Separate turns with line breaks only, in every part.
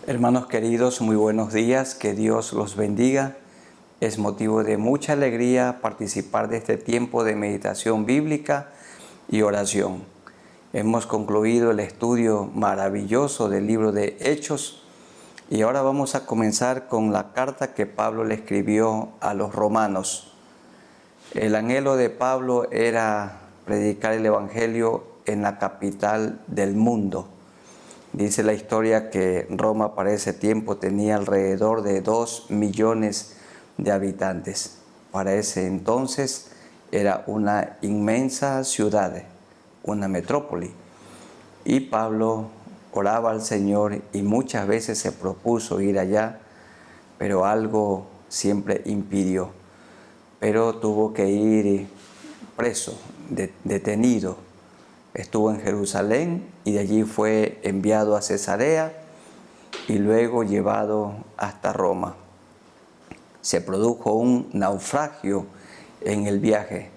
Hermanos queridos, muy buenos días, que Dios los bendiga. Es motivo de mucha alegría participar de este tiempo de meditación bíblica y oración. Hemos concluido el estudio maravilloso del libro de Hechos y ahora vamos a comenzar con la carta que Pablo le escribió a los romanos. El anhelo de Pablo era predicar el evangelio en la capital del mundo. Dice la historia que Roma para ese tiempo tenía alrededor de 2 millones de habitantes. Para ese entonces era una inmensa ciudad, una metrópoli. Y Pablo oraba al Señor y muchas veces se propuso ir allá, pero algo siempre impidió. Pero tuvo que ir preso, detenido. Estuvo en Jerusalén y de allí fue enviado a Cesarea y luego llevado hasta Roma. Se produjo un naufragio en el viaje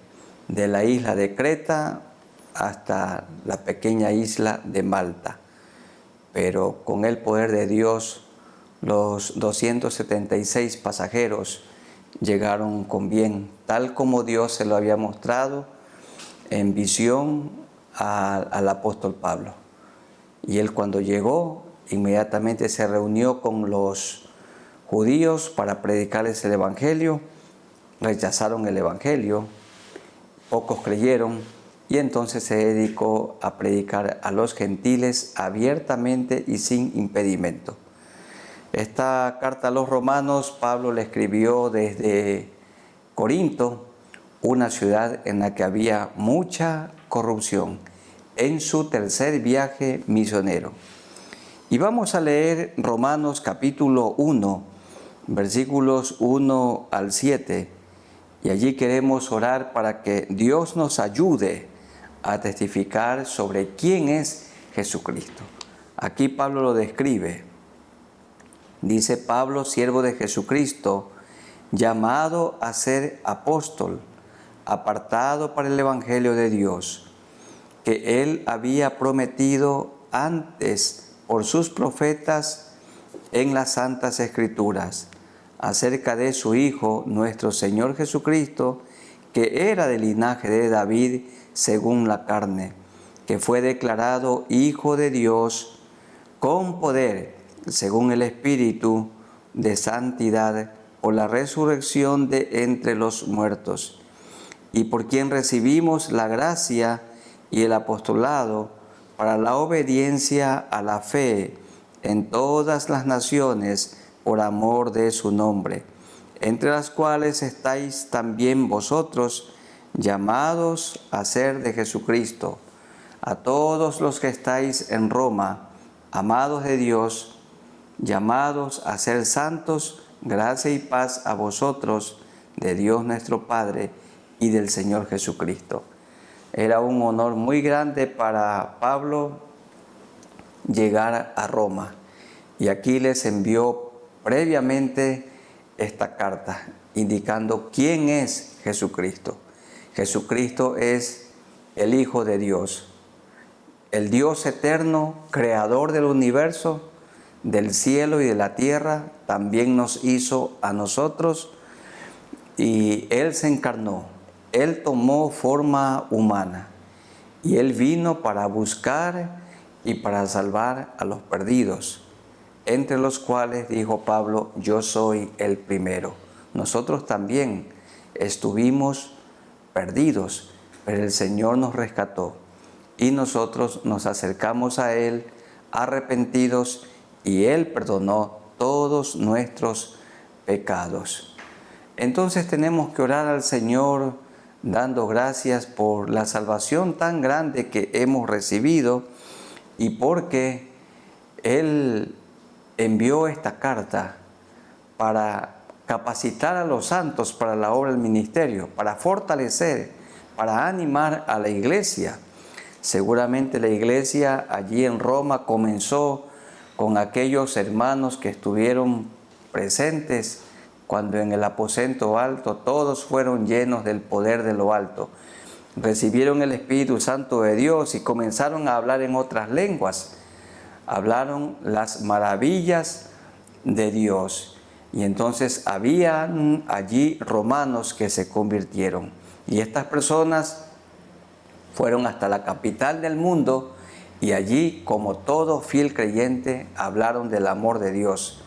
de la isla de Creta hasta la pequeña isla de Malta. Pero con el poder de Dios, los 276 pasajeros llegaron con bien, tal como Dios se lo había mostrado en visión al apóstol Pablo. Y él, cuando llegó, inmediatamente se reunió con los judíos para predicarles el evangelio. Rechazaron el evangelio, pocos creyeron, y entonces se dedicó a predicar a los gentiles abiertamente y sin impedimento. Esta carta a los romanos Pablo le escribió desde Corinto, una ciudad en la que había mucha corrupción, en su tercer viaje misionero. Y vamos a leer Romanos capítulo 1, versículos 1 al 7, y allí queremos orar para que Dios nos ayude a testificar sobre quién es Jesucristo. Aquí Pablo lo describe. Dice: Pablo, siervo de Jesucristo, llamado a ser apóstol, apartado para el evangelio de Dios, que él había prometido antes por sus profetas en las santas escrituras, acerca de su Hijo, nuestro Señor Jesucristo, que era del linaje de David según la carne, que fue declarado Hijo de Dios con poder, según el Espíritu de santidad, por la resurrección de entre los muertos, y por quien recibimos la gracia y el apostolado para la obediencia a la fe en todas las naciones por amor de su nombre, entre las cuales estáis también vosotros, llamados a ser de Jesucristo. A todos los que estáis en Roma, amados de Dios, llamados a ser santos, gracia y paz a vosotros, de Dios nuestro Padre y del Señor Jesucristo. Era un honor muy grande para Pablo llegar a Roma. Y aquí les envió previamente esta carta, indicando quién es Jesucristo. Jesucristo es el Hijo de Dios, el Dios eterno, creador del universo, del cielo y de la tierra. También nos hizo a nosotros y Él se encarnó. Él tomó forma humana y Él vino para buscar y para salvar a los perdidos, entre los cuales, dijo Pablo, yo soy el primero. Nosotros también estuvimos perdidos, pero el Señor nos rescató y nosotros nos acercamos a Él arrepentidos y Él perdonó todos nuestros pecados. Entonces tenemos que orar al Señor dando gracias por la salvación tan grande que hemos recibido y porque Él envió esta carta para capacitar a los santos para la obra del ministerio, para fortalecer, para animar a la iglesia. Seguramente la iglesia allí en Roma comenzó con aquellos hermanos que estuvieron presentes cuando en el aposento alto todos fueron llenos del poder de lo alto. Recibieron el Espíritu Santo de Dios y comenzaron a hablar en otras lenguas. hablaron las maravillas de Dios. Y entonces habían allí romanos que se convirtieron. Y estas personas fueron hasta la capital del mundo y allí, como todo fiel creyente, hablaron del amor de Dios.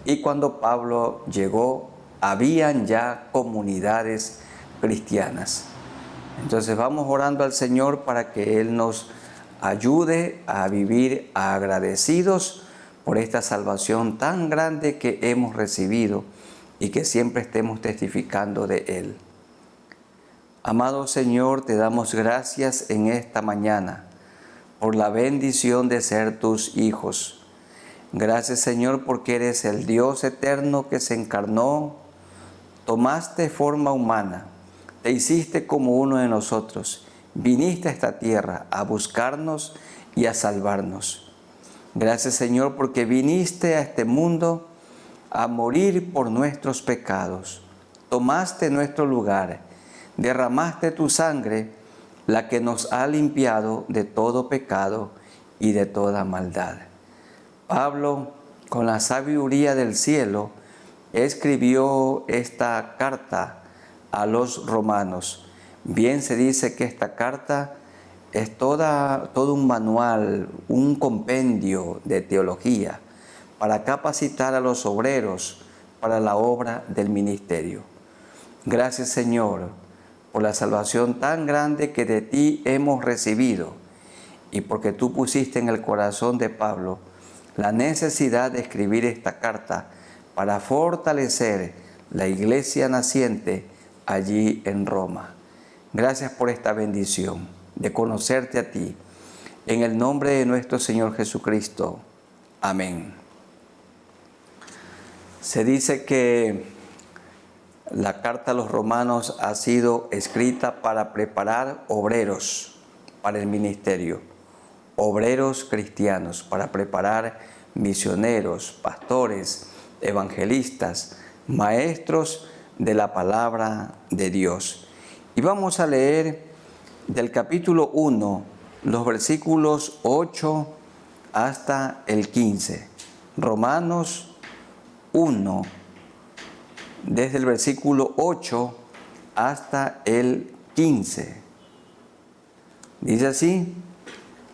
Y cuando Pablo llegó, habían ya comunidades cristianas. Entonces vamos orando al Señor para que Él nos ayude a vivir agradecidos por esta salvación tan grande que hemos recibido y que siempre estemos testificando de Él. Amado Señor, te damos gracias en esta mañana por la bendición de ser tus hijos. Gracias, Señor, porque eres el Dios eterno que se encarnó, tomaste forma humana, te hiciste como uno de nosotros, viniste a esta tierra a buscarnos y a salvarnos. Gracias, Señor, porque viniste a este mundo a morir por nuestros pecados. Tomaste nuestro lugar, derramaste tu sangre, la que nos ha limpiado de todo pecado y de toda maldad. Pablo, con la sabiduría del cielo, escribió esta carta a los romanos. Bien se dice que esta carta es todo un manual, un compendio de teología para capacitar a los obreros para la obra del ministerio. Gracias, Señor, por la salvación tan grande que de ti hemos recibido y porque tú pusiste en el corazón de Pablo la necesidad de escribir esta carta para fortalecer la iglesia naciente allí en Roma. Gracias por esta bendición de conocerte a ti. En el nombre de nuestro Señor Jesucristo. Amén. Se dice que la carta a los romanos ha sido escrita para preparar obreros para el ministerio. Obreros cristianos, para preparar misioneros, pastores, evangelistas, maestros de la palabra de Dios. Y vamos a leer del capítulo 1, los versículos 8 hasta el 15. Romanos 1, desde el versículo 8 hasta el 15. Dice así: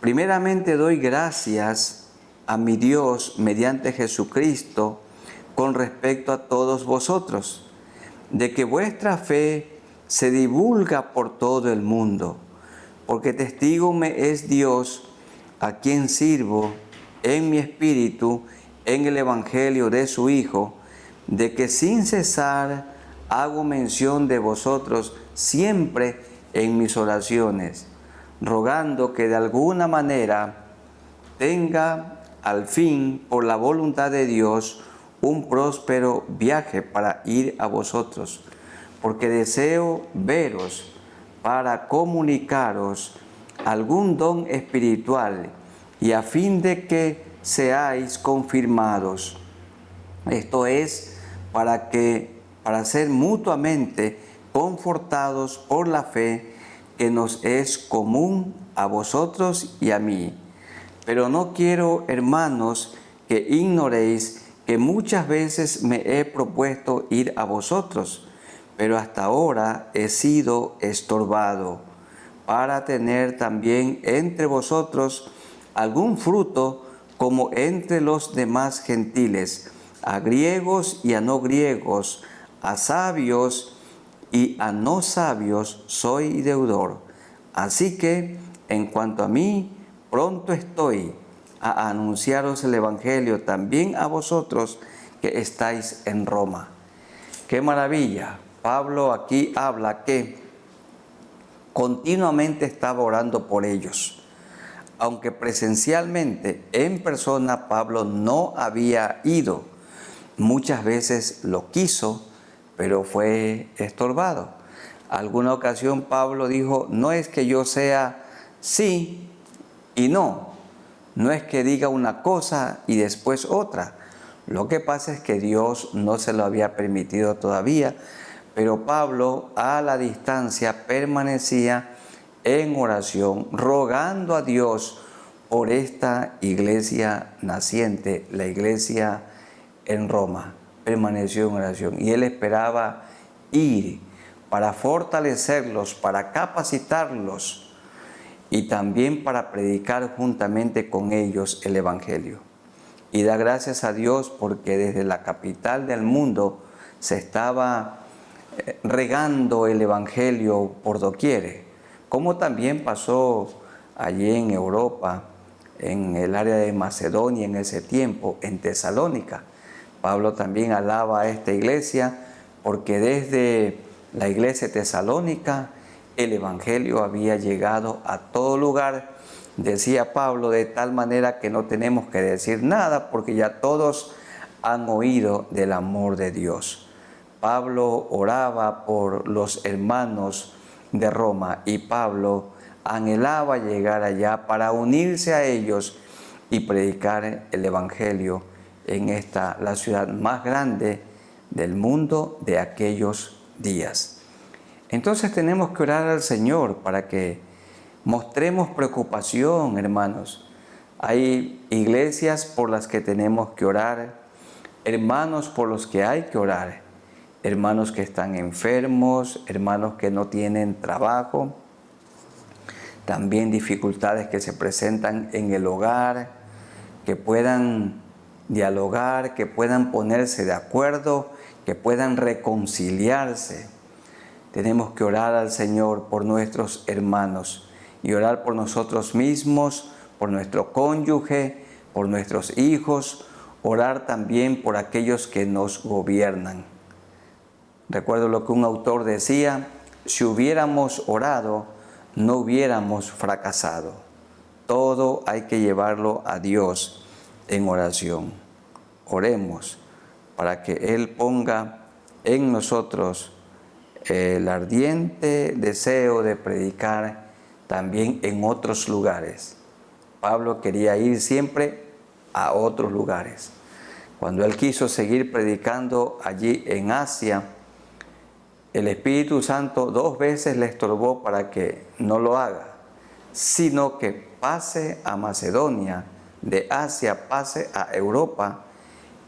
primeramente doy gracias a mi Dios mediante Jesucristo con respecto a todos vosotros, de que vuestra fe se divulga por todo el mundo, porque testigo me es Dios, a quien sirvo en mi espíritu en el evangelio de su Hijo, de que sin cesar hago mención de vosotros siempre en mis oraciones, rogando que de alguna manera tenga al fin, por la voluntad de Dios, un próspero viaje para ir a vosotros, porque deseo veros para comunicaros algún don espiritual y a fin de que seáis confirmados. Esto es, para ser mutuamente confortados por la fe que nos es común a vosotros y a mí. Pero no quiero, hermanos, que ignoréis que muchas veces me he propuesto ir a vosotros, pero hasta ahora he sido estorbado, para tener también entre vosotros algún fruto como entre los demás gentiles, a griegos y a no griegos, a sabios y a no sabios soy deudor. Así que, en cuanto a mí, pronto estoy a anunciaros el Evangelio también a vosotros que estáis en Roma. ¡Qué maravilla! Pablo aquí habla que continuamente estaba orando por ellos. Aunque presencialmente, en persona, Pablo no había ido. Muchas veces lo quiso, pero fue estorbado. Alguna ocasión Pablo dijo: no es que yo sea sí y no. No es que diga una cosa y después otra. Lo que pasa es que Dios no se lo había permitido todavía, pero Pablo a la distancia permanecía en oración, rogando a Dios por esta iglesia naciente, la iglesia en Roma. Permaneció en oración y él esperaba ir para fortalecerlos, para capacitarlos y también para predicar juntamente con ellos el Evangelio. Y da gracias a Dios porque desde la capital del mundo se estaba regando el Evangelio por doquier, como también pasó allí en Europa, en el área de Macedonia en ese tiempo, en Tesalónica. Pablo también alaba a esta iglesia porque desde la iglesia tesalónica el Evangelio había llegado a todo lugar, decía Pablo, de tal manera que no tenemos que decir nada porque ya todos han oído del amor de Dios. Pablo oraba por los hermanos de Roma y Pablo anhelaba llegar allá para unirse a ellos y predicar el Evangelio en la ciudad más grande del mundo de aquellos días. Entonces tenemos que orar al Señor para que mostremos preocupación, hermanos. Hay iglesias por las que tenemos que orar, hermanos por los que hay que orar, hermanos que están enfermos, hermanos que no tienen trabajo, también dificultades que se presentan en el hogar, que puedan dialogar, que puedan ponerse de acuerdo, que puedan reconciliarse. Tenemos que orar al Señor por nuestros hermanos y orar por nosotros mismos, por nuestro cónyuge, por nuestros hijos, orar también por aquellos que nos gobiernan. Recuerdo lo que un autor decía: si hubiéramos orado, no hubiéramos fracasado. Todo hay que llevarlo a Dios en oración. Oremos para que Él ponga en nosotros el ardiente deseo de predicar también en otros lugares. Pablo quería ir siempre a otros lugares. Cuando él quiso seguir predicando allí en Asia, el Espíritu Santo 2 veces le estorbó para que no lo haga, sino que pase a Macedonia, de Asia pase a Europa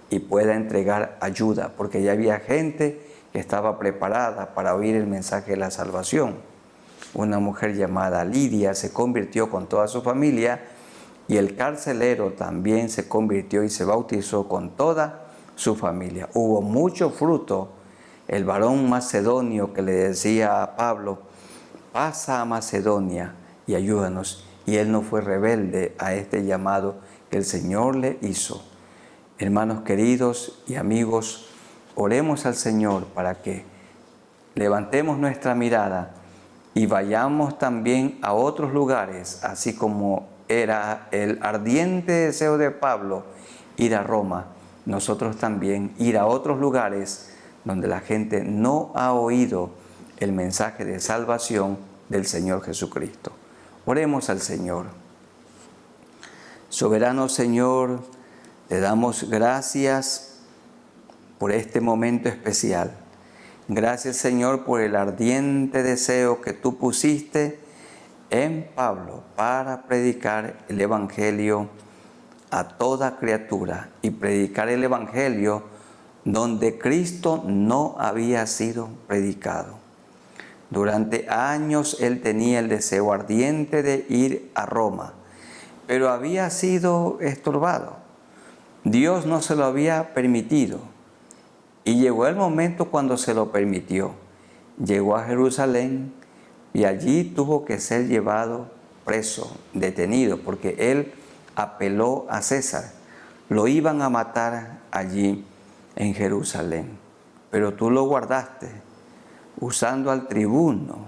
y pueda entregar ayuda, porque ya había gente que estaba preparada para oír el mensaje de la salvación. Una mujer llamada Lidia se convirtió con toda su familia y el carcelero también se convirtió y se bautizó con toda su familia. Hubo mucho fruto. El varón macedonio que le decía a Pablo: pasa a Macedonia y ayúdanos. Y él no fue rebelde a este llamado que el Señor le hizo. Hermanos queridos y amigos, oremos al Señor para que levantemos nuestra mirada y vayamos también a otros lugares, así como era el ardiente deseo de Pablo ir a Roma. Nosotros también ir a otros lugares donde la gente no ha oído el mensaje de salvación del Señor Jesucristo. Oremos al Señor. Soberano Señor, te damos gracias por este momento especial. Gracias, Señor, por el ardiente deseo que tú pusiste en Pablo para predicar el Evangelio a toda criatura y predicar el Evangelio donde Cristo no había sido predicado. Durante años él tenía el deseo ardiente de ir a Roma, pero había sido estorbado. Dios no se lo había permitido. Y llegó el momento cuando se lo permitió. Llegó a Jerusalén y allí tuvo que ser llevado preso, detenido, porque él apeló a César. Lo iban a matar allí en Jerusalén. Pero tú lo guardaste, usando al tribuno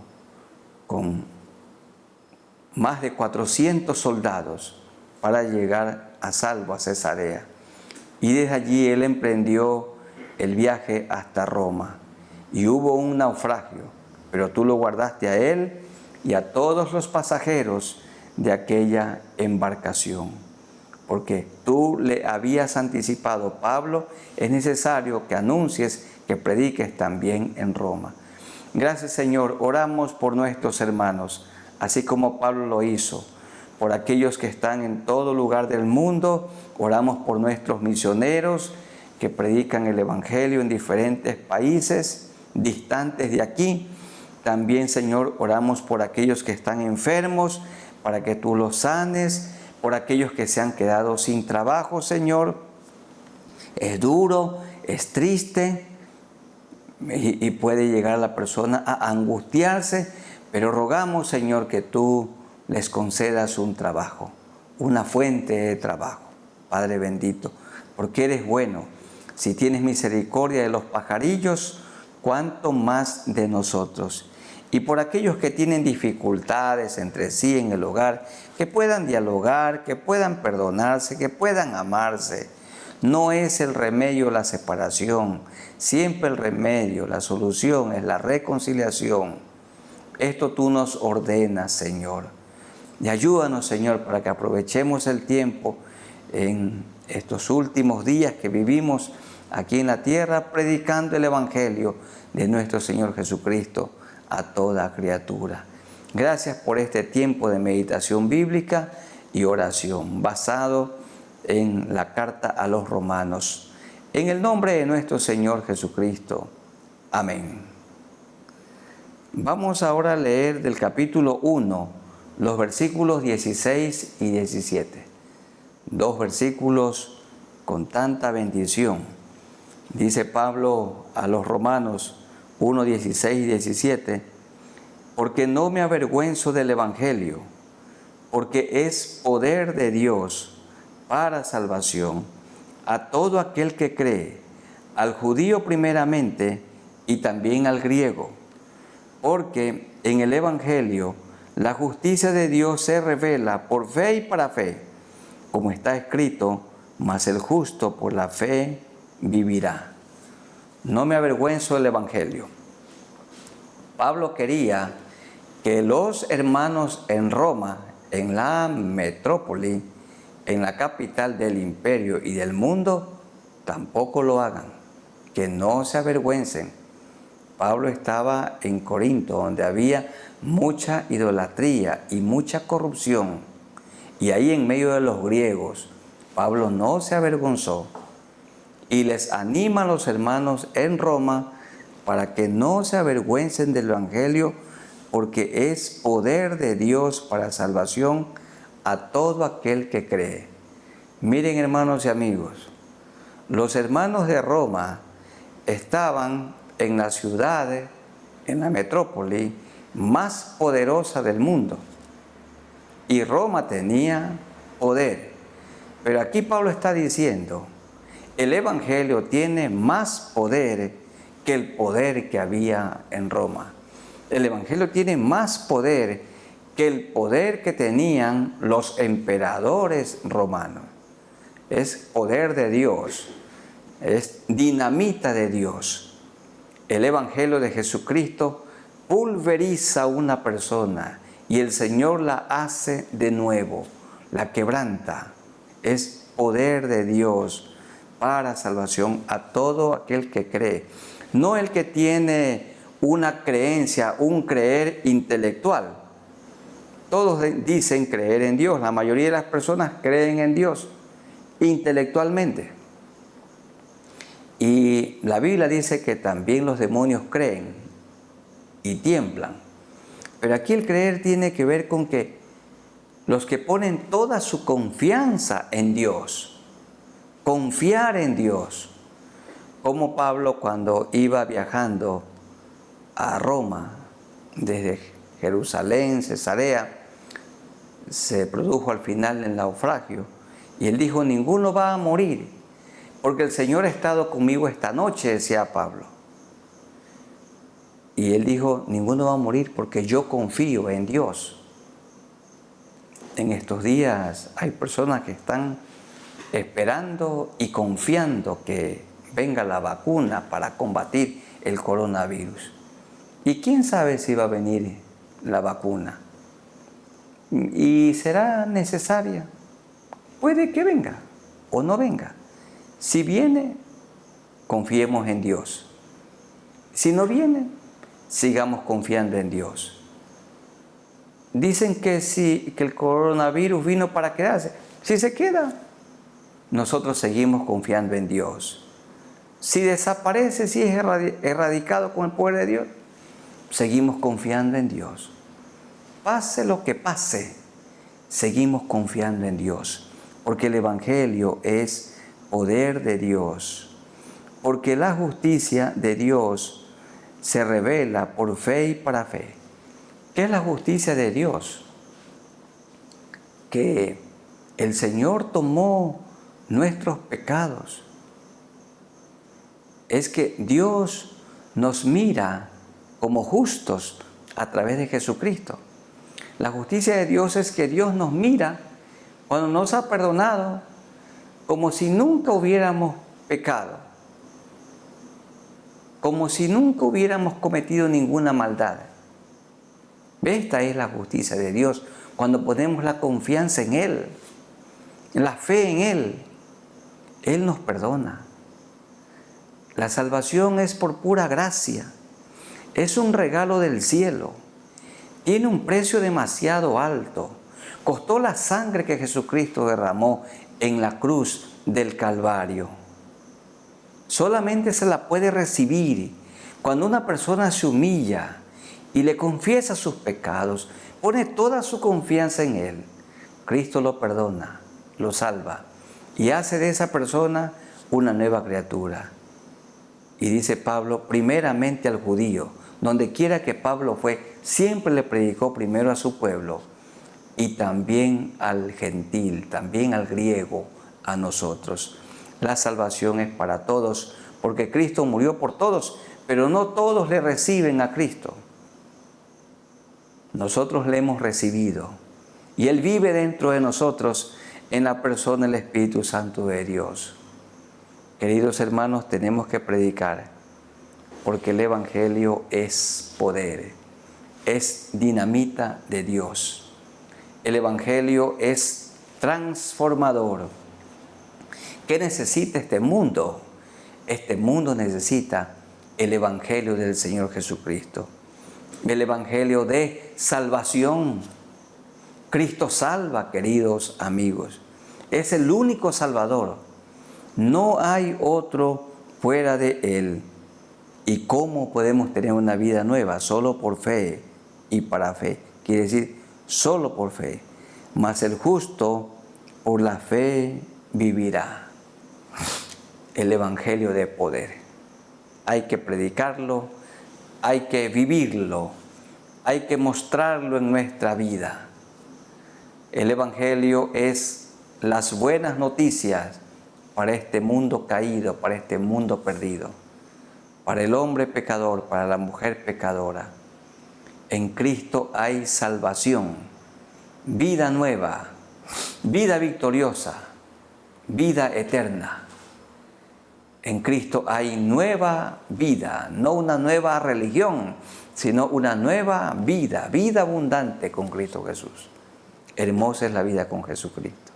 con más de 400 soldados para llegar a salvo a Cesarea. Y desde allí él emprendió el viaje hasta Roma. Y hubo un naufragio, pero tú lo guardaste a él y a todos los pasajeros de aquella embarcación. Porque tú le habías anticipado, Pablo, es necesario que anuncies, que prediques también en Roma. Gracias, Señor. Oramos por nuestros hermanos, así como Pablo lo hizo, por aquellos que están en todo lugar del mundo. Oramos por nuestros misioneros que predican el Evangelio en diferentes países distantes de aquí. También, Señor, oramos por aquellos que están enfermos, para que tú los sanes, por aquellos que se han quedado sin trabajo, Señor. Es duro, es triste y puede llegar la persona a angustiarse, pero rogamos, Señor, que tú les concedas un trabajo, una fuente de trabajo, Padre bendito, porque eres bueno. Si tienes misericordia de los pajarillos, ¿cuánto más de nosotros? Y por aquellos que tienen dificultades entre sí en el hogar, que puedan dialogar, que puedan perdonarse, que puedan amarse. No es el remedio la separación, siempre el remedio, la solución es la reconciliación. Esto tú nos ordenas, Señor. Y ayúdanos, Señor, para que aprovechemos el tiempo en estos últimos días que vivimos aquí en la tierra, predicando el Evangelio de nuestro Señor Jesucristo a toda criatura. Gracias por este tiempo de meditación bíblica y oración basado en la carta a los romanos. En el nombre de nuestro Señor Jesucristo. Amén. Vamos ahora a leer del capítulo 1, los versículos 16 y 17. Dos versículos con tanta bendición. Dice Pablo a los romanos 1, 16 y 17, porque no me avergüenzo del Evangelio, porque es poder de Dios para salvación a todo aquel que cree, al judío primeramente y también al griego, porque en el Evangelio la justicia de Dios se revela por fe y para fe, como está escrito, mas el justo por la fe vivirá. No me avergüenzo del Evangelio. Pablo quería que los hermanos en Roma, en la metrópoli, en la capital del imperio y del mundo, tampoco lo hagan, que no se avergüencen. Pablo estaba en Corinto, donde había mucha idolatría y mucha corrupción, y ahí en medio de los griegos, Pablo no se avergonzó y les anima a los hermanos en Roma para que no se avergüencen del Evangelio, porque es poder de Dios para salvación a todo aquel que cree. Miren, hermanos y amigos, los hermanos de Roma estaban en la ciudad, en la metrópoli más poderosa del mundo, y Roma tenía poder. Pero aquí Pablo está diciendo, el Evangelio tiene más poder que el poder que había en Roma. El Evangelio tiene más poder que el poder que tenían los emperadores romanos. Es poder de Dios, es dinamita de Dios. El Evangelio de Jesucristo pulveriza a una persona y el Señor la hace de nuevo, la quebranta. Es poder de Dios para salvación a todo aquel que cree. No el que tiene una creencia, un creer intelectual. Todos dicen creer en Dios, la mayoría de las personas creen en Dios intelectualmente. Y la Biblia dice que también los demonios creen y tiemblan. Pero aquí el creer tiene que ver con que los que ponen toda su confianza en Dios, confiar en Dios, como Pablo cuando iba viajando a Roma, desde Jerusalén, Cesarea, se produjo al final el naufragio, y él dijo, ninguno va a morir, porque el Señor ha estado conmigo esta noche, decía Pablo. Y él dijo, ninguno va a morir porque yo confío en Dios. En estos días hay personas que están esperando y confiando que venga la vacuna para combatir el coronavirus. ¿Y quién sabe si va a venir la vacuna? ¿Y será necesaria? Puede que venga o no venga. Si viene, confiemos en Dios. Si no viene, sigamos confiando en Dios. Dicen que que el coronavirus vino para quedarse. Si se queda, nosotros seguimos confiando en Dios. Si desaparece, si es erradicado con el poder de Dios, seguimos confiando en Dios. Pase lo que pase, seguimos confiando en Dios. Porque el Evangelio es poder de Dios. Porque la justicia de Dios se revela por fe y para fe. ¿Qué es la justicia de Dios? Que el Señor tomó nuestros pecados. Es que Dios nos mira como justos a través de Jesucristo. La justicia de Dios es que Dios nos mira cuando nos ha perdonado como si nunca hubiéramos pecado, como si nunca hubiéramos cometido ninguna maldad. Esta es la justicia de Dios, cuando ponemos la confianza en Él, la fe en Él. Él nos perdona. La salvación es por pura gracia, es un regalo del cielo, tiene un precio demasiado alto, costó la sangre que Jesucristo derramó en la cruz del Calvario. Solamente se la puede recibir cuando una persona se humilla y le confiesa sus pecados, pone toda su confianza en Él. Cristo lo perdona, lo salva y hace de esa persona una nueva criatura. Y dice Pablo, primeramente al judío, donde quiera que Pablo fue, siempre le predicó primero a su pueblo y también al gentil, también al griego, a nosotros. La salvación es para todos, porque Cristo murió por todos, pero no todos le reciben a Cristo. Nosotros le hemos recibido y Él vive dentro de nosotros en la persona del Espíritu Santo de Dios. Queridos hermanos, tenemos que predicar porque el Evangelio es poder, es dinamita de Dios. El Evangelio es transformador. ¿Qué necesita este mundo? Este mundo necesita el Evangelio del Señor Jesucristo. El Evangelio de salvación. Cristo salva, queridos amigos. Es el único Salvador. No hay otro fuera de Él. ¿Y cómo podemos tener una vida nueva? Solo por fe y para fe. Quiere decir, solo por fe. Mas el justo por la fe vivirá. El Evangelio de poder. Hay que predicarlo, hay que vivirlo, hay que mostrarlo en nuestra vida. El Evangelio es las buenas noticias para este mundo caído, para este mundo perdido, para el hombre pecador, para la mujer pecadora. En Cristo hay salvación, vida nueva, vida victoriosa, vida eterna. En Cristo hay nueva vida, no una nueva religión, sino una nueva vida, vida abundante con Cristo Jesús. Hermosa es la vida con Jesucristo.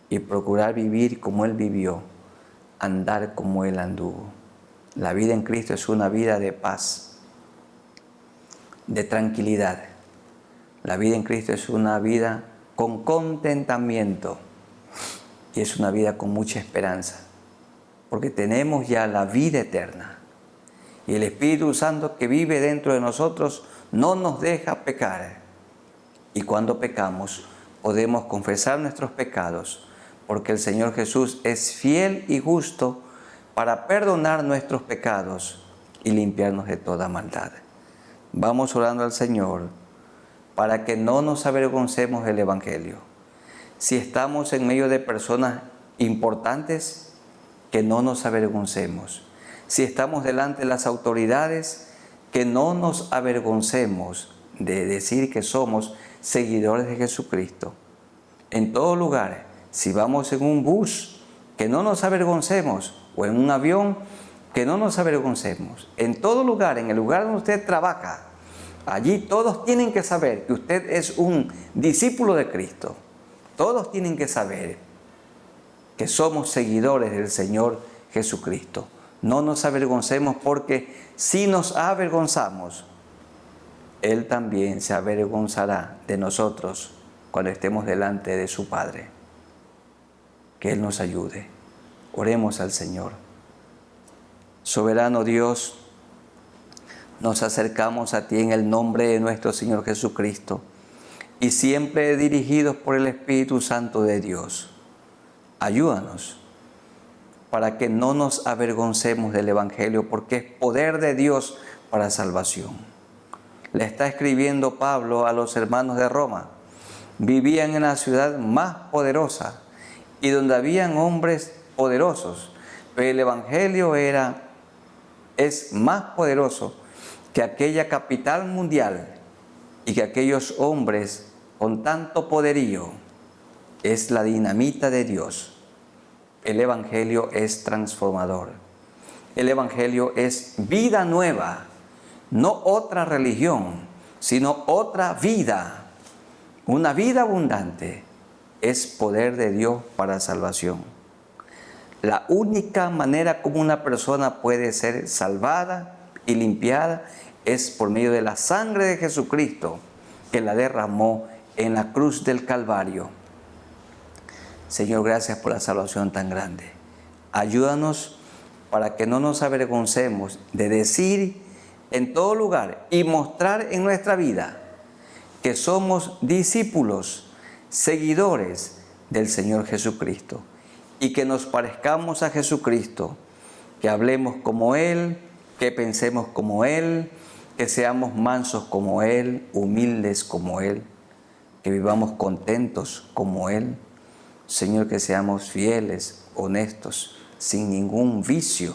Y procurar vivir como Él vivió, andar como Él anduvo. La vida en Cristo es una vida de paz, de tranquilidad. La vida en Cristo es una vida con contentamiento y es una vida con mucha esperanza. Porque tenemos ya la vida eterna. Y el Espíritu Santo que vive dentro de nosotros no nos deja pecar. Y cuando pecamos, podemos confesar nuestros pecados, porque el Señor Jesús es fiel y justo para perdonar nuestros pecados y limpiarnos de toda maldad. Vamos orando al Señor para que no nos avergoncemos del Evangelio. Si estamos en medio de personas importantes, que no nos avergoncemos. Si estamos delante de las autoridades, que no nos avergoncemos de decir que somos seguidores de Jesucristo. En todo lugar, si vamos en un bus, que no nos avergoncemos, o en un avión, que no nos avergoncemos. En todo lugar, en el lugar donde usted trabaja, allí todos tienen que saber que usted es un discípulo de Cristo. Todos tienen que saber que somos seguidores del Señor Jesucristo. No nos avergoncemos, porque si nos avergonzamos, Él también se avergonzará de nosotros cuando estemos delante de su Padre. Que Él nos ayude. Oremos al Señor. Soberano Dios, nos acercamos a ti en el nombre de nuestro Señor Jesucristo y siempre dirigidos por el Espíritu Santo de Dios. Ayúdanos para que no nos avergoncemos del Evangelio, porque es poder de Dios para salvación. Le está escribiendo Pablo a los hermanos de Roma. Vivían en la ciudad más poderosa y donde habían hombres poderosos, pero el Evangelio es más poderoso que aquella capital mundial y que aquellos hombres con tanto poderío. Es la dinamita de Dios. El Evangelio es transformador. El Evangelio es vida nueva, no otra religión, sino otra vida. Una vida abundante es poder de Dios para salvación. La única manera como una persona puede ser salvada y limpiada es por medio de la sangre de Jesucristo, que la derramó en la cruz del Calvario. Señor, gracias por la salvación tan grande. Ayúdanos para que no nos avergoncemos de decir en todo lugar y mostrar en nuestra vida que somos discípulos, seguidores del Señor Jesucristo, y que nos parezcamos a Jesucristo, que hablemos como Él, que pensemos como Él, que seamos mansos como Él, humildes como Él, que vivamos contentos como Él. Señor, que seamos fieles, honestos, sin ningún vicio.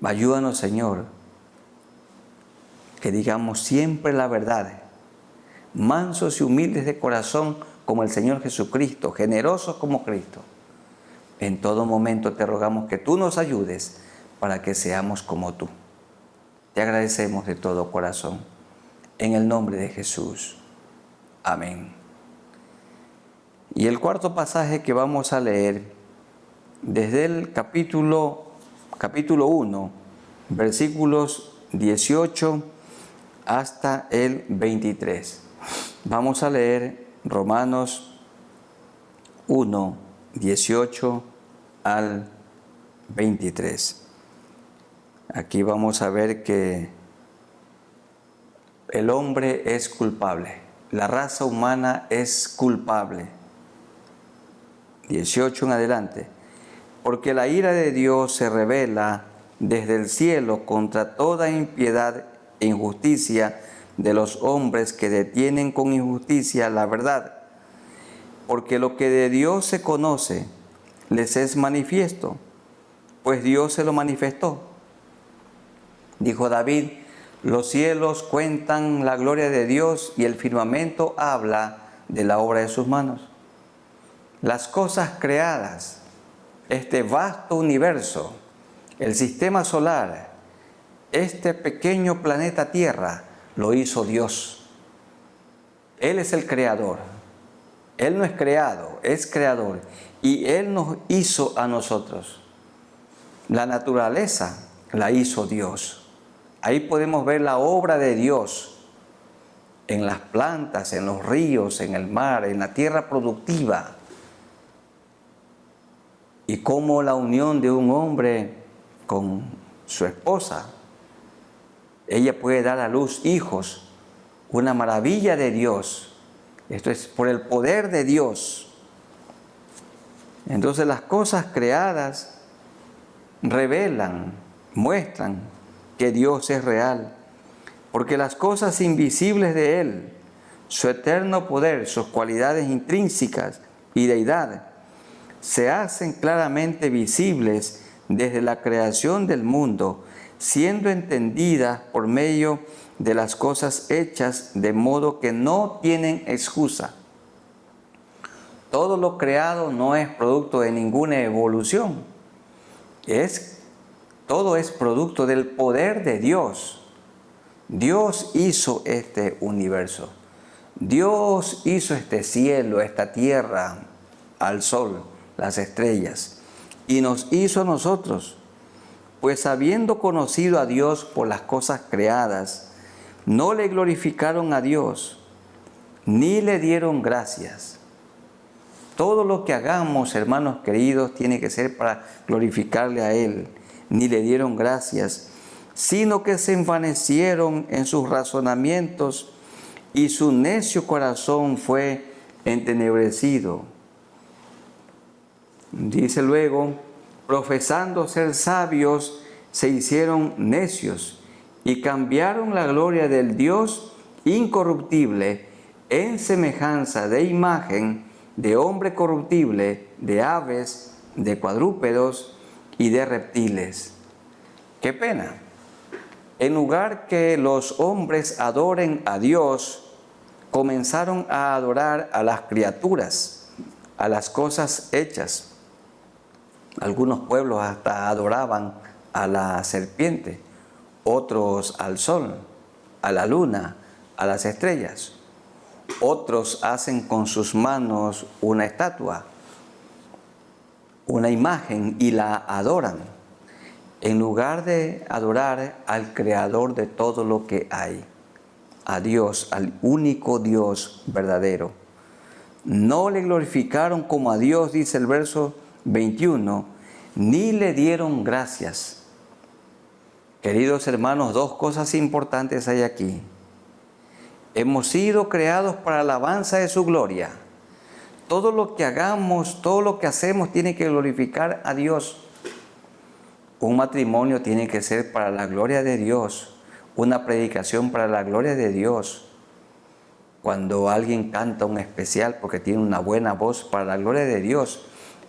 Ayúdanos, Señor, que digamos siempre la verdad, mansos y humildes de corazón como el Señor Jesucristo, generosos como Cristo. En todo momento te rogamos que tú nos ayudes para que seamos como tú. Te agradecemos de todo corazón. En el nombre de Jesús. Amén. Y el cuarto pasaje que vamos a leer, desde el capítulo 1, versículos 18 hasta el 23. Vamos a leer Romanos 1, 18 al 23. Aquí vamos a ver que el hombre es culpable, la raza humana es culpable. 18 en adelante. Porque la ira de Dios se revela desde el cielo contra toda impiedad e injusticia de los hombres que detienen con injusticia la verdad. Porque lo que de Dios se conoce les es manifiesto, pues Dios se lo manifestó. Dijo David: los cielos cuentan la gloria de Dios y el firmamento habla de la obra de sus manos. Las cosas creadas, este vasto universo, el sistema solar, este pequeño planeta Tierra, lo hizo Dios. Él es el creador. Él no es creado, es creador. Y Él nos hizo a nosotros. La naturaleza la hizo Dios. Ahí podemos ver la obra de Dios en las plantas, en los ríos, en el mar, en la tierra productiva. Y cómo la unión de un hombre con su esposa, ella puede dar a luz hijos, una maravilla de Dios. Esto es por el poder de Dios. Entonces las cosas creadas revelan, muestran que Dios es real, porque las cosas invisibles de Él, su eterno poder, sus cualidades intrínsecas y deidad, se hacen claramente visibles desde la creación del mundo, siendo entendidas por medio de las cosas hechas, de modo que no tienen excusa. Todo lo creado no es producto de ninguna evolución. Todo es producto del poder de Dios. Dios hizo este universo. Dios hizo este cielo, esta tierra, al sol, las estrellas, y nos hizo a nosotros. Pues habiendo conocido a Dios por las cosas creadas, no le glorificaron a Dios, ni le dieron gracias. Todo lo que hagamos, hermanos queridos, tiene que ser para glorificarle a Él. Ni le dieron gracias, sino que se envanecieron en sus razonamientos y su necio corazón fue entenebrecido. Dice luego, profesando ser sabios, se hicieron necios y cambiaron la gloria del Dios incorruptible en semejanza de imagen de hombre corruptible, de aves, de cuadrúpedos y de reptiles. ¡Qué pena! En lugar que los hombres adoren a Dios, comenzaron a adorar a las criaturas, a las cosas hechas. Algunos pueblos hasta adoraban a la serpiente, otros al sol, a la luna, a las estrellas. Otros hacen con sus manos una estatua, una imagen y la adoran, en lugar de adorar al Creador de todo lo que hay, a Dios, al único Dios verdadero. No le glorificaron como a Dios, dice el verso 21, ni le dieron gracias. Queridos hermanos, dos cosas importantes hay aquí. Hemos sido creados para la alabanza de su gloria. Todo lo que hagamos, todo lo que hacemos tiene que glorificar a Dios. Un matrimonio tiene que ser para la gloria de Dios. Una predicación para la gloria de Dios. Cuando alguien canta un especial porque tiene una buena voz, para la gloria de Dios.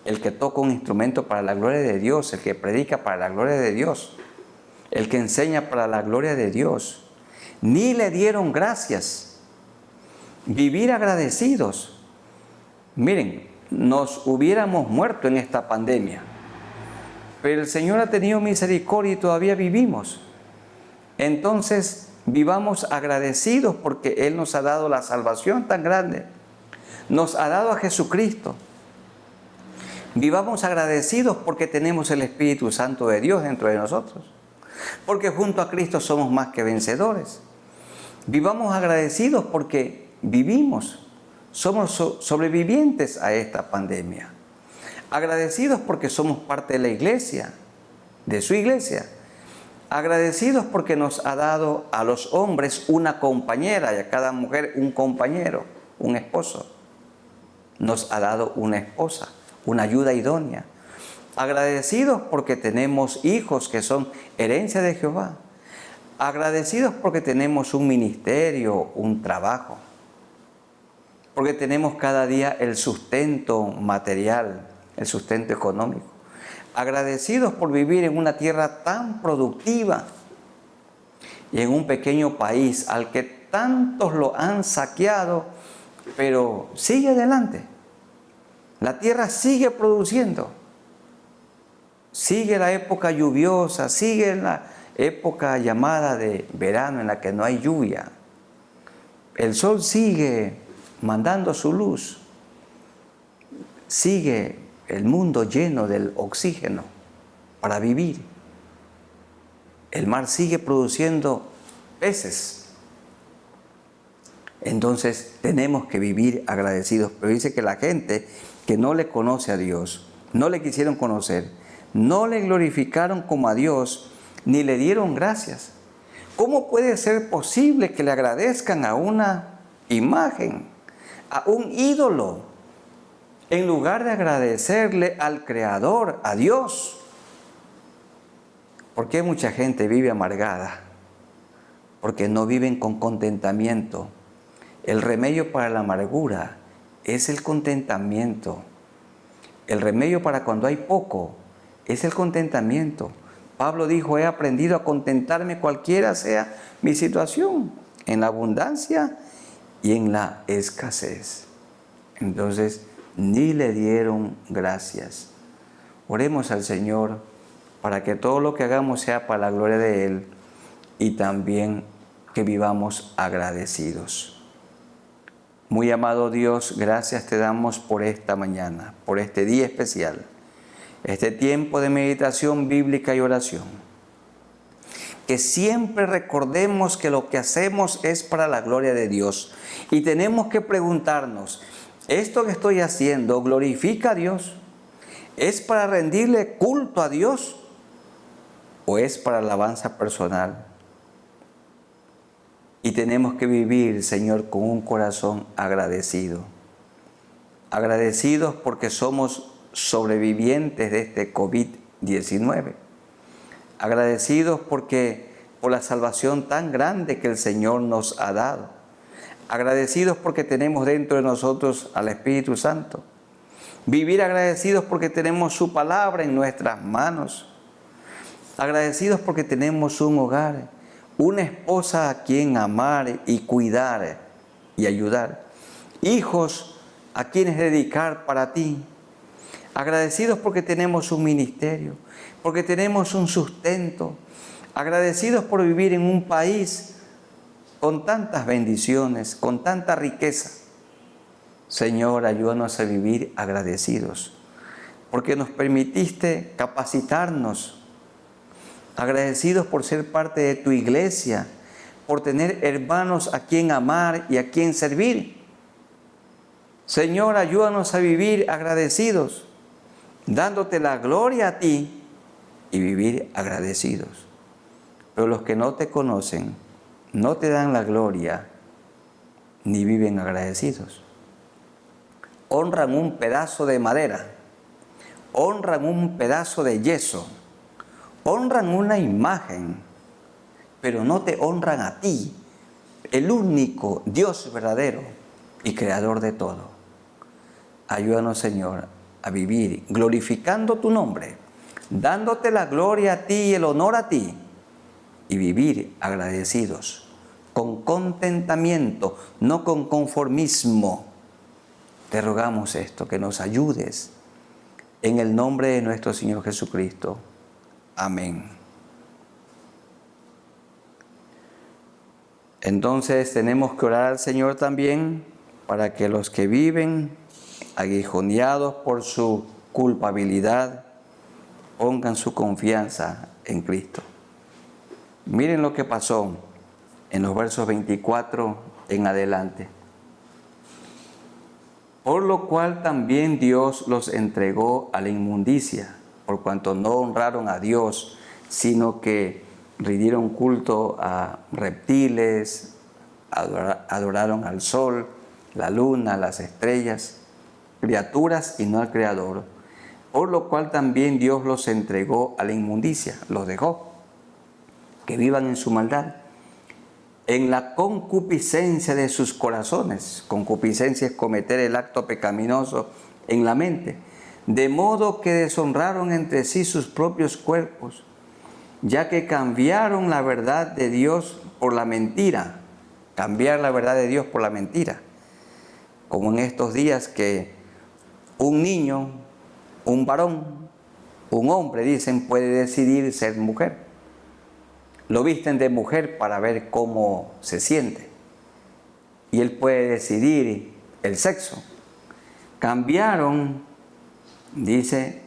El que toca un instrumento para la gloria de Dios. El que predica para la gloria de Dios. El que enseña para la gloria de Dios. Ni le dieron gracias. Vivir agradecidos. Miren, nos hubiéramos muerto en esta pandemia, pero el Señor ha tenido misericordia y todavía vivimos. Entonces, vivamos agradecidos porque Él nos ha dado la salvación tan grande. Nos ha dado a Jesucristo. Vivamos agradecidos porque tenemos el Espíritu Santo de Dios dentro de nosotros. Porque junto a Cristo somos más que vencedores. Vivamos agradecidos porque vivimos, somos sobrevivientes a esta pandemia. Agradecidos porque somos parte de la iglesia, de su iglesia. Agradecidos porque nos ha dado a los hombres una compañera y a cada mujer un compañero, un esposo. Nos ha dado una esposa, una ayuda idónea. Agradecidos porque tenemos hijos que son herencia de Jehová. Agradecidos porque tenemos un ministerio, un trabajo. Porque tenemos cada día el sustento material, el sustento económico. Agradecidos por vivir en una tierra tan productiva y en un pequeño país al que tantos lo han saqueado, pero sigue adelante. La tierra sigue produciendo. Sigue la época lluviosa, sigue la época llamada de verano en la que no hay lluvia. El sol sigue mandando su luz. Sigue el mundo lleno del oxígeno para vivir. El mar sigue produciendo peces. Entonces tenemos que vivir agradecidos. Pero dice que la gente que no le conoce a Dios, no le quisieron conocer, no le glorificaron como a Dios, ni le dieron gracias. ¿Cómo puede ser posible que le agradezcan a una imagen, a un ídolo, en lugar de agradecerle al Creador, a Dios? ¿Por qué mucha gente vive amargada? Porque no viven con contentamiento. El remedio para la amargura es el contentamiento. El remedio para cuando hay poco es el contentamiento. Pablo dijo, he aprendido a contentarme cualquiera sea mi situación, en la abundancia y en la escasez. Entonces, ni le dieron gracias. Oremos al Señor para que todo lo que hagamos sea para la gloria de Él y también que vivamos agradecidos. Muy amado Dios, gracias te damos por esta mañana, por este día especial, este tiempo de meditación bíblica y oración. que siempre recordemos que lo que hacemos es para la gloria de Dios. Y tenemos que preguntarnos, ¿esto que estoy haciendo glorifica a Dios? ¿Es para rendirle culto a Dios? ¿O es para alabanza personal? Y tenemos que vivir, Señor, con un corazón agradecido. Agradecidos porque somos sobrevivientes de este COVID-19. Agradecidos por la salvación tan grande que el Señor nos ha dado. Agradecidos porque tenemos dentro de nosotros al Espíritu Santo. Vivir agradecidos porque tenemos su palabra en nuestras manos. Agradecidos porque tenemos un hogar, una esposa a quien amar y cuidar y ayudar. Hijos a quienes dedicar para ti. Agradecidos porque tenemos un ministerio, porque tenemos un sustento. Agradecidos por vivir en un país con tantas bendiciones, con tanta riqueza. Señor, ayúdanos a vivir agradecidos, porque nos permitiste capacitarnos. Agradecidos por ser parte de tu iglesia, por tener hermanos a quien amar y a quien servir. Señor, ayúdanos a vivir agradecidos, dándote la gloria a ti y vivir agradecidos. Pero los que no te conocen, no te dan la gloria, ni viven agradecidos. Honran un pedazo de madera, honran un pedazo de yeso, honran una imagen, pero no te honran a ti, el único Dios verdadero y creador de todo. Ayúdanos, Señor, a vivir glorificando tu nombre, dándote la gloria a ti y el honor a ti, y vivir agradecidos, con contentamiento, no con conformismo. Te rogamos esto, que nos ayudes, en el nombre de nuestro Señor Jesucristo. Amén. Entonces tenemos que orar al Señor también para que los que viven aguijoneados por su culpabilidad pongan su confianza en Cristo. Miren lo que pasó en los versos 24 en adelante. Por lo cual también Dios los entregó a la inmundicia, por cuanto no honraron a Dios, sino que rindieron culto a reptiles, adoraron al sol, la luna, las estrellas, criaturas y no al Creador. Por lo cual también Dios los entregó a la inmundicia, los dejó, que vivan en su maldad, en la concupiscencia de sus corazones. Concupiscencia es cometer el acto pecaminoso en la mente, de modo que deshonraron entre sí sus propios cuerpos, ya que cambiaron la verdad de Dios por la mentira. Cambiar la verdad de Dios por la mentira. Como en estos días que un niño, un varón, un hombre, dicen, puede decidir ser mujer. Lo visten de mujer para ver cómo se siente. Y él puede decidir el sexo. Cambiaron, dice,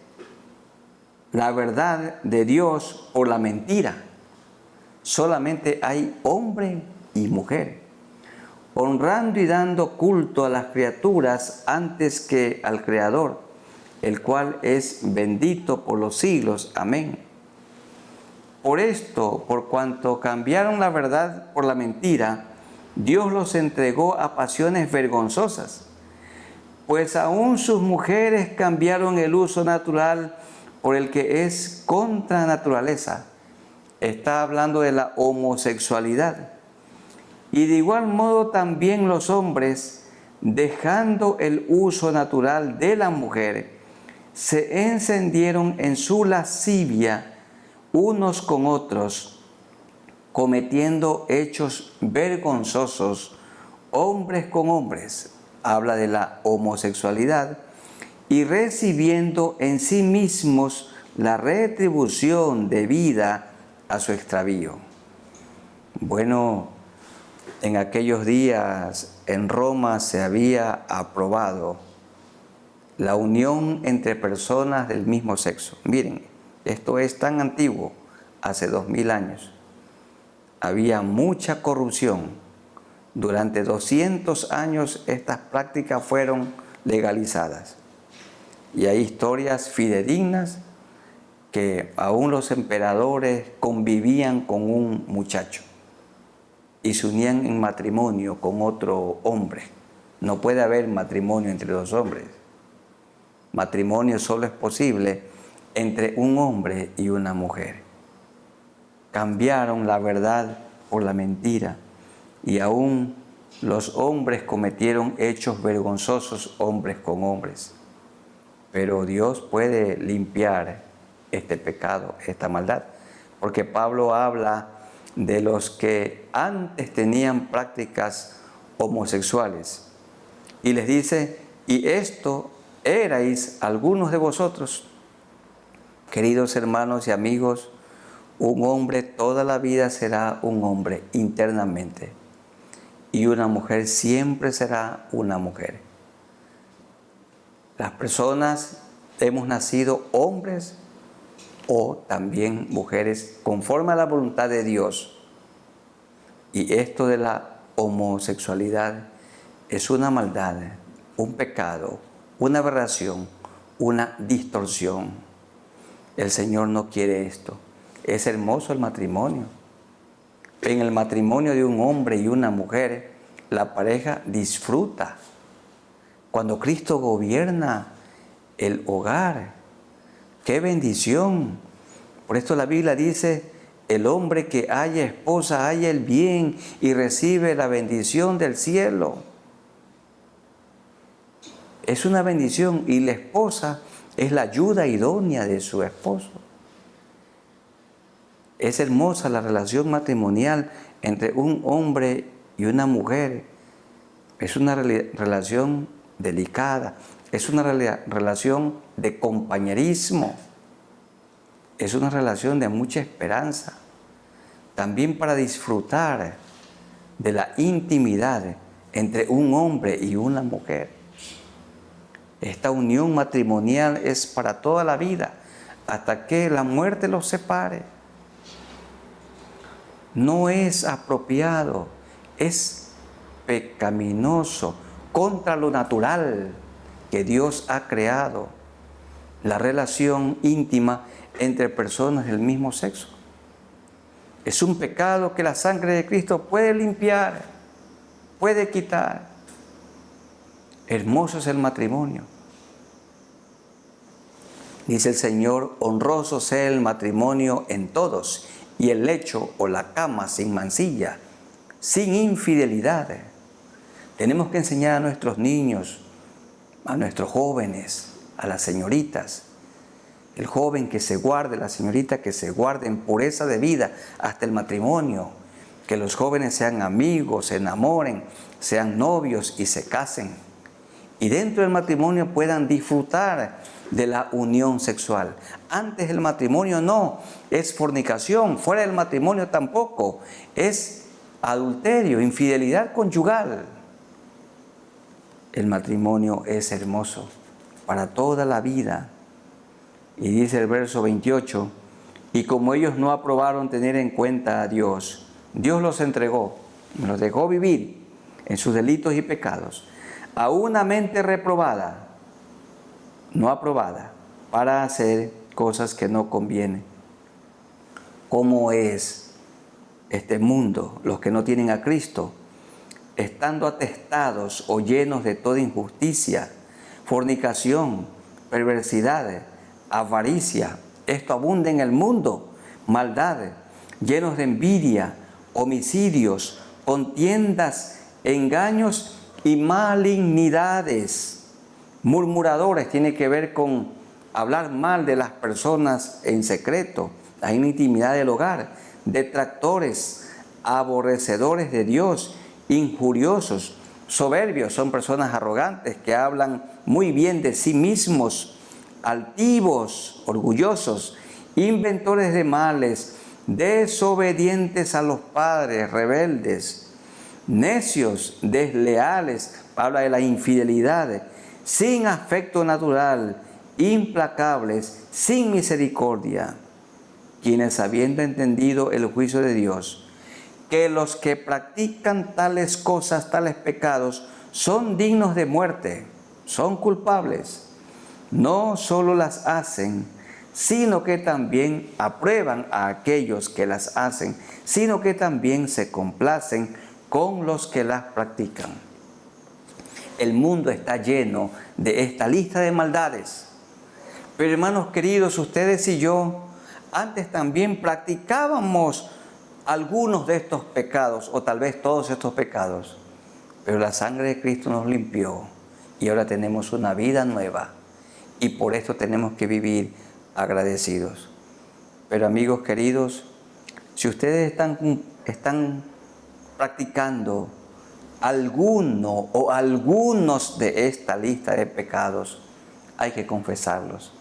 la verdad de Dios por la mentira. Solamente hay hombre y mujer, honrando y dando culto a las criaturas antes que al Creador, el cual es bendito por los siglos. Amén. Por esto, por cuanto cambiaron la verdad por la mentira, Dios los entregó a pasiones vergonzosas, pues aún sus mujeres cambiaron el uso natural por el que es contra naturaleza. Está hablando de la homosexualidad. Y de igual modo también los hombres, dejando el uso natural de la mujer, se encendieron en su lascivia unos con otros, cometiendo hechos vergonzosos, hombres con hombres. Habla de la homosexualidad, y recibiendo en sí mismos la retribución debida a su extravío. Bueno, en aquellos días en Roma se había aprobado la unión entre personas del mismo sexo. Miren, esto es tan antiguo, hace 2000 años. había mucha corrupción. Durante 200 años estas prácticas fueron legalizadas. Y hay historias fidedignas que aún los emperadores convivían con un muchacho y se unían en matrimonio con otro hombre. No puede haber matrimonio entre dos hombres. Matrimonio solo es posible entre un hombre y una mujer. Cambiaron la verdad por la mentira y aún los hombres cometieron hechos vergonzosos hombres con hombres. Pero Dios puede limpiar este pecado, esta maldad, porque Pablo habla de los que antes tenían prácticas homosexuales y les dice: y esto erais algunos de vosotros. Queridos hermanos y amigos, un hombre toda la vida será un hombre internamente y una mujer siempre será una mujer. Las personas hemos nacido hombres o también mujeres conforme a la voluntad de Dios. Y esto de la homosexualidad es una maldad, un pecado, una aberración, una distorsión. El Señor no quiere esto. Es hermoso el matrimonio. En el matrimonio de un hombre y una mujer, la pareja disfruta. Cuando Cristo gobierna el hogar, ¡qué bendición! Por esto la Biblia dice: el hombre que haya esposa haya el bien y recibe la bendición del cielo. Es una bendición y la esposa es la ayuda idónea de su esposo. Es hermosa la relación matrimonial entre un hombre y una mujer. Es una relación delicada, es una relación de compañerismo, es una relación de mucha esperanza, también para disfrutar de la intimidad entre un hombre y una mujer. Esta unión matrimonial es para toda la vida, hasta que la muerte los separe. No es apropiado, es pecaminoso, contra lo natural que Dios ha creado, la relación íntima entre personas del mismo sexo. Es un pecado que la sangre de Cristo puede limpiar, puede quitar. Hermoso es el matrimonio. Dice el Señor: honroso sea el matrimonio en todos, y el lecho o la cama sin mancilla, sin infidelidad. Tenemos que enseñar a nuestros niños, a nuestros jóvenes, a las señoritas. El joven que se guarde, la señorita que se guarde en pureza de vida hasta el matrimonio. Que los jóvenes sean amigos, se enamoren, sean novios y se casen. Y dentro del matrimonio puedan disfrutar de la unión sexual. Antes del matrimonio no, es fornicación. Fuera del matrimonio tampoco, es adulterio, infidelidad conyugal. El matrimonio es hermoso para toda la vida. Y dice el verso 28, y como ellos no aprobaron tener en cuenta a Dios, Dios los entregó, los dejó vivir en sus delitos y pecados, a una mente reprobada, no aprobada, para hacer cosas que no convienen. ¿Cómo es este mundo? Los que no tienen a Cristo, estando atestados o llenos de toda injusticia, fornicación, perversidad, avaricia, esto abunda en el mundo, maldad, llenos de envidia, homicidios, contiendas, engaños y malignidades. Murmuradores tiene que ver con hablar mal de las personas en secreto, la intimidad del hogar. Detractores, aborrecedores de Dios, injuriosos, soberbios, son personas arrogantes que hablan muy bien de sí mismos, altivos, orgullosos, inventores de males, desobedientes a los padres, rebeldes, necios, desleales, habla de la infidelidad, sin afecto natural, implacables, sin misericordia, quienes habiendo entendido el juicio de Dios que los que practican tales cosas, tales pecados, son dignos de muerte, son culpables. No solo las hacen, sino que también aprueban a aquellos que las hacen, sino que también se complacen con los que las practican. El mundo está lleno de esta lista de maldades. Pero hermanos queridos, ustedes y yo antes también practicábamos algunos de estos pecados, o tal vez todos estos pecados. Pero la sangre de Cristo nos limpió y ahora tenemos una vida nueva. Y por esto tenemos que vivir agradecidos. Pero amigos queridos, si ustedes están practicando alguno o algunos de esta lista de pecados, hay que confesarlos.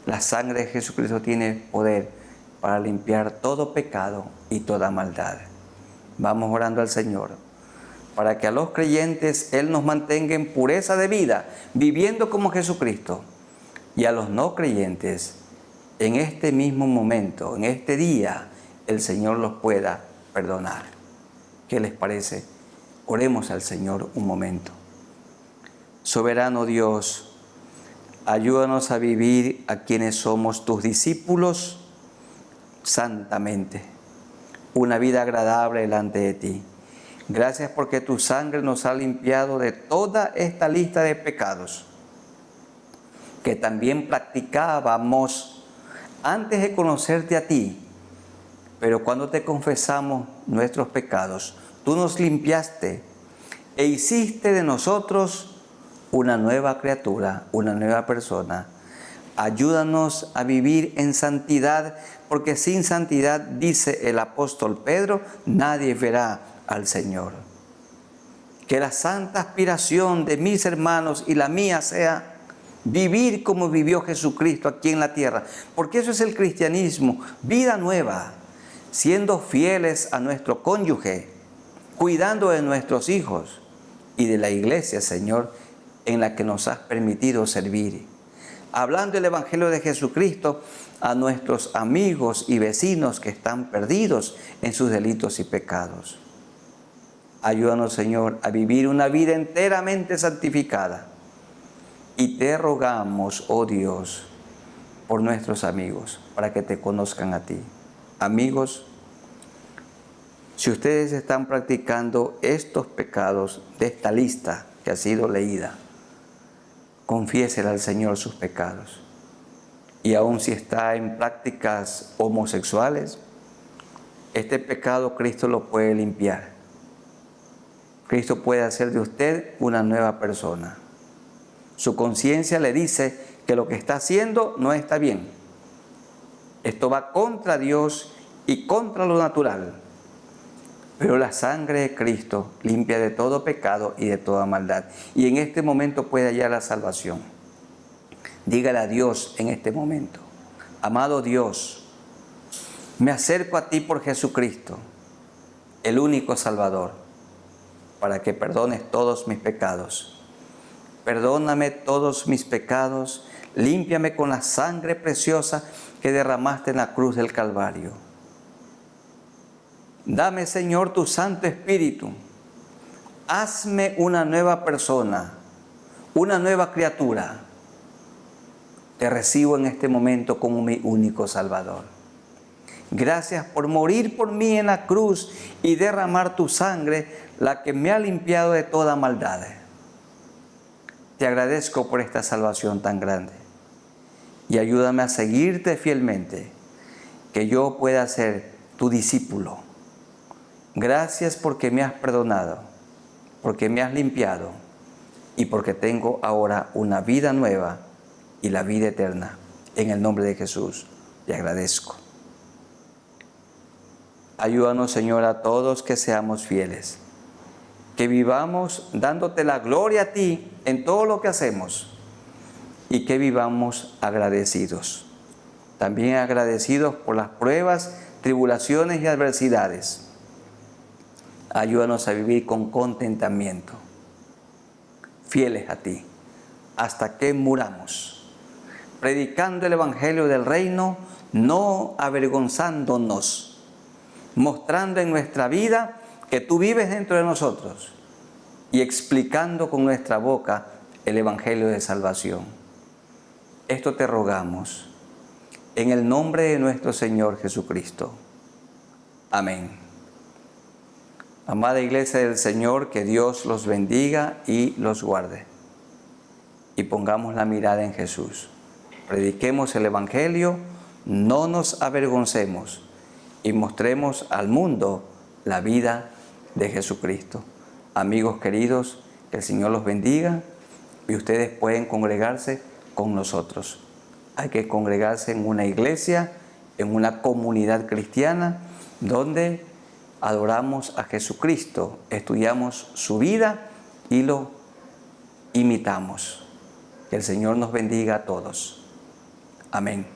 La sangre de Jesucristo tiene poder para limpiar todo pecado y toda maldad. Vamos orando al Señor para que a los creyentes Él nos mantenga en pureza de vida, viviendo como Jesucristo, y a los no creyentes, en este mismo momento, en este día, el Señor los pueda perdonar. ¿Qué les parece? Oremos al Señor un momento. Soberano Dios, ayúdanos a vivir a quienes somos tus discípulos santamente, una vida agradable delante de ti. Gracias porque tu sangre nos ha limpiado de toda esta lista de pecados que también practicábamos antes de conocerte a ti. Pero cuando te confesamos nuestros pecados, tú nos limpiaste e hiciste de nosotros una nueva criatura, una nueva persona. Ayúdanos a vivir en santidad, porque sin santidad, dice el apóstol Pedro, nadie verá al Señor. Que la santa aspiración de mis hermanos y la mía sea vivir como vivió Jesucristo aquí en la tierra, porque eso es el cristianismo, vida nueva, siendo fieles a nuestro cónyuge, cuidando de nuestros hijos y de la iglesia, Señor, en la que nos has permitido servir. Hablando el Evangelio de Jesucristo a nuestros amigos y vecinos que están perdidos en sus delitos y pecados. Ayúdanos, Señor, a vivir una vida enteramente santificada. Y te rogamos, oh Dios, por nuestros amigos, para que te conozcan a ti. Amigos, si ustedes están practicando estos pecados de esta lista que ha sido leída, confiésele al Señor sus pecados. Y aun si está en prácticas homosexuales, este pecado Cristo lo puede limpiar. Cristo puede hacer de usted una nueva persona. Su conciencia le dice que lo que está haciendo no está bien. Esto va contra Dios y contra lo natural. Pero la sangre de Cristo limpia de todo pecado y de toda maldad. Y en este momento puede hallar la salvación. Dígale a Dios en este momento: amado Dios, me acerco a ti por Jesucristo, el único Salvador, para que perdones todos mis pecados. Perdóname todos mis pecados, límpiame con la sangre preciosa que derramaste en la cruz del Calvario. Dame, Señor, tu Santo Espíritu. Hazme una nueva persona, una nueva criatura. Te recibo en este momento como mi único Salvador. Gracias por morir por mí en la cruz y derramar tu sangre, la que me ha limpiado de toda maldad. Te agradezco por esta salvación tan grande y ayúdame a seguirte fielmente, que yo pueda ser tu discípulo. Gracias porque me has perdonado, porque me has limpiado y porque tengo ahora una vida nueva y la vida eterna. En el nombre de Jesús te agradezco. Ayúdanos, Señor, a todos que seamos fieles, que vivamos dándote la gloria a ti en todo lo que hacemos y que vivamos agradecidos. También agradecidos por las pruebas, tribulaciones y adversidades. Ayúdanos a vivir con contentamiento, fieles a ti, hasta que muramos, predicando el Evangelio del Reino, no avergonzándonos, mostrando en nuestra vida que tú vives dentro de nosotros y explicando con nuestra boca el Evangelio de salvación. Esto te rogamos en el nombre de nuestro Señor Jesucristo. Amén. Amada Iglesia del Señor, que Dios los bendiga y los guarde. Y pongamos la mirada en Jesús. Prediquemos el Evangelio, no nos avergoncemos y mostremos al mundo la vida de Jesucristo. Amigos queridos, que el Señor los bendiga y ustedes pueden congregarse con nosotros. Hay que congregarse en una iglesia, en una comunidad cristiana, donde adoramos a Jesucristo, estudiamos su vida y lo imitamos. Que el Señor nos bendiga a todos. Amén.